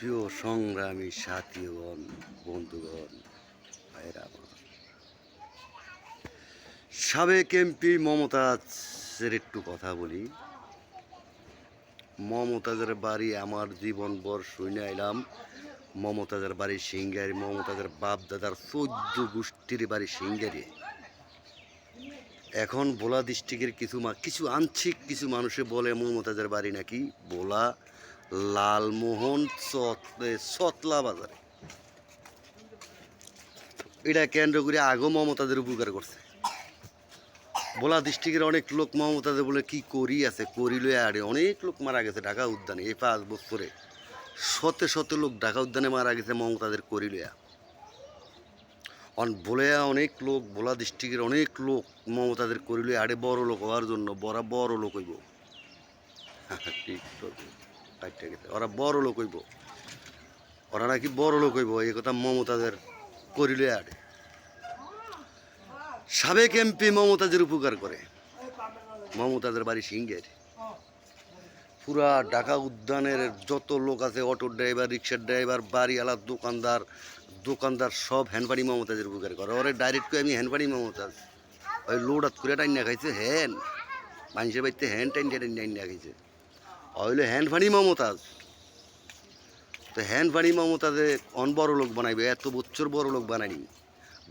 প্রিয় সংগ্রামী সাথীগণ, বন্ধুগণ, ভাইরা আমার, সাবেক এমপি মমতাজের একটু কথা বলি। মমতাজের বাড়ি আমার জীবনভর শুনে আইলাম। মমতাজের বাড়ি সিঙ্গারি, মমতাজের বাপ দাদার 14 গোষ্ঠীর বাড়ি সিঙ্গারি। এখন ভোলা ডিস্ট্রিক্টের কিছু আংশিক কিছু মানুষে বলে মমতাজের বাড়ি নাকি ভোলা লালমোহন সতলা বাজারে। এটা কেন্দ্র করে আগেও মমতাজের উপকার করছে। ভোলা ডিস্ট্রিক্টের অনেক লোক মমতাজের বলে কি করি আছে করি লয়ে আড়ে অনেক লোক মারা গেছে ঢাকা উদ্যানে। এই 5 বছরে শতে শতে লোক ঢাকা উদ্যানে মারা গেছে মমতাজের করি লইয়া। বলে অনেক লোক ভোলা ডিস্ট্রিক্টের অনেক লোক মমতাদের করিলে আড়ে বড় লোক হওয়ার জন্য বড় লোক হইব। ওরা বড় লোক হইব, ওরা নাকি বড় লোক হইব, এই কথা মমতাদের করিলে আড়ে। সাবেক এমপি মমতাজের উপকার করে। মমতাজের বাড়ি সিঙ্গের। পুরা ঢাকা উদ্যানের যত লোক আছে, অটো ড্রাইভার, রিক্সার ড্রাইভার, বাড়িওয়ালা, দোকানদার সব হ্যান্ডপানি মমতাজের উপকার করে। ওরে ডাইরেক্ট করে আমি হ্যান্ডপানি মমতাজ ওই লোড হাত করে টাইনা খাইছে। হ্যান মানুষের বাড়িতে হ্যান্ড টাইনা খাইছে, হইলে হ্যান্ডপানি মমতাজ। তো হ্যান্ডপানি মমতাজে বড় লোক বানাইবে, এত বছর বড় লোক বানায়নি।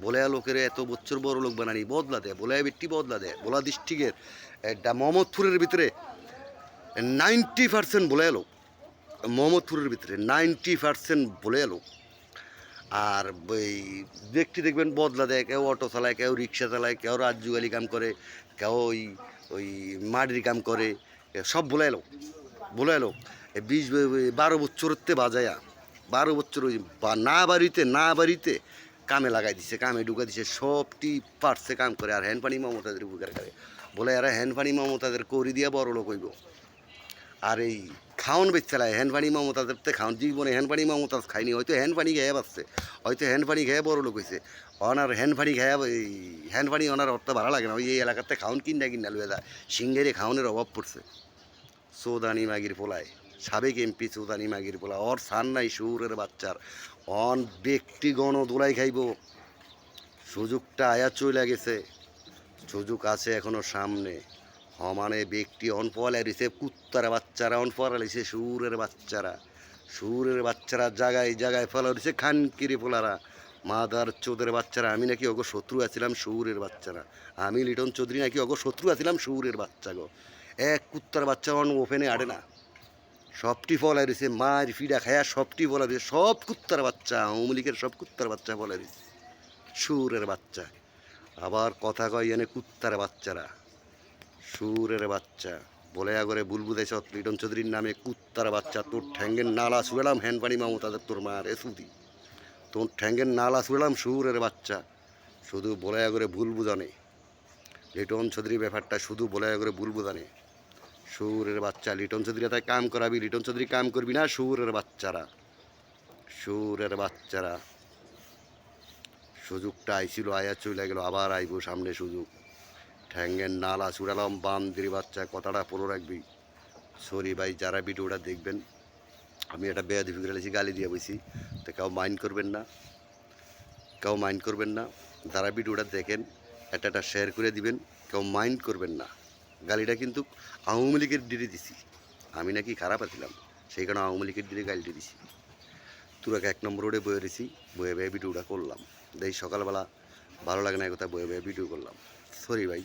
বলেয়া লোকের এত বছর বড় লোক বানানি বদলা দেয়, বলেয়া ব্যক্তি বদলা দেয়। ভোলা ডিস্ট্রিক্টের মোহাম্মদপুরের ভিতরে 90% বলে লোক, মোহাম্মদপুরের ভিতরে 90% বলে লোক। আর ওই ব্যক্তি দেখবেন বদলা দেয়, কেউ অটো চালায়, কেউ রিক্সা চালায়, কেউ রাজযুগালি কাম করে, কেউ ওই মাটির কাম করে, সব বলে লোক 12 বছরতে বাজায়া 12 বছর ওই না বাড়িতে কামে লাগাই দিছে, কামে ঢুকা দিছে, সবটি পারছে কাম করে। আর হ্যান্ডপানি মমতাদের উপকার করে বলে এরা হ্যান্ডপানি মমতাদের করি দিয়া বড় লোক হইব। আর এই খাওয়ান বেচালায় হ্যান্ডপানি মমতাদের খাওয়ান জীবনে হ্যান্ডপানি মমতাজ খাইনি, হয়তো হ্যান্ডপানি খেয়ে বাঁচছে, হয়তো হ্যান্ডপানি খেয়ে বড় লোক হয়েছে। ওনার হ্যান্ডপানি খেয়ে হ্যান্ডপানি ওনার অর্থ ভালো লাগে না, ওই এই এলাকাতে খাওয়ান কিনা লুয়ে যায়। সিঙ্গেরে খাওয়ানের অভাব পড়ছে। চৌদানি মাগির পোলায় সাবেক এমপি চৌদানি মাগির পোলা, ওর সান নাই সুরের বাচ্চার ব্যক্তিগণ দোলাই খাইব। সুযোগটা আয়া চলে গেছে, সুযোগ আছে এখনো সামনে। মানে ব্যক্তি অনপলা দিছে কুত্তার বাচ্চারা, অনপলা দিছে সুরের বাচ্চারা জায়গায় ফেলা দিছে খানকিরি পোলারা, মাদার চোদের বাচ্চারা। আমি নাকি অগো শত্রু আছিলাম সুরের বাচ্চারা, আমি লিটন চৌধুরী নাকি অগো শত্রু আছিলাম সুরের বাচ্চা গো। এক কুত্তার বাচ্চা ওপেনে আড়ে না, সবটি ফলাই দিছে মার ফিডা খায়া, সবটি বলা দিছে, সব কুত্তার বাচ্চা, আওয়ামী লীগের সব কুত্তার বাচ্চা বলে দিছে সুরের বাচ্চা। আবার কথা কয় এনে কুত্তার বাচ্চারা, সুরের বাচ্চা বলে আগরে বুলবুদাইছ লিটন চৌধুরীর নামে কুত্তার বাচ্চা। তোর ঠ্যাঙ্গের নালা শুয়েলাম হ্যান্ডপানি মামতাদের, তোর মার এসুদি, তোর ঠ্যাঙ্গের নালা শুয়েলাম সুরের বাচ্চা। শুধু বলে আগরে ভুল বুঝানে লিটন চৌধুরী ব্যাপারটা, শুধু বলে আগরে ভুল বুঝানে সুরের বাচ্চা। লিটন চৌধুরী তাই কাম করাবি, লিটন চৌধুরী কাম করবি না। সুরের বাচ্চারা সুযোগটা আইছিল, আয়া চলে গেল, আবার আইব সামনে সুযোগ। ঠ্যাঙ্গের নালা চুড়ালাম বান্দির বাচ্চা, কথাটা পড়ে রাখবি। সরি ভাই, যারা ভিডিওটা দেখবেন, আমি এটা বেয়াদি ফিরে লেছি, গালি দিয়ে বইছি, তো কেউ মাইন্ড করবেন না। যারা ভিডিওটা দেখেন একটা শেয়ার করে দিবেন, কেউ মাইন্ড করবেন না। গালিটা কিন্তু আওয়ামী লীগের দিকে দিছি, আমি নাকি খারাপ আছিলাম সেই কারণে আওয়ামী লীগের দিকে গালিটা দিছি। তুরাকে 1 নম্বর রোডে বয়ে দিছি, বয়ে ভিডিওটা করলাম। এই সকালবেলা ভালো লাগে না, কথা বয়ে ভিডিও করলাম। সরি ভাই।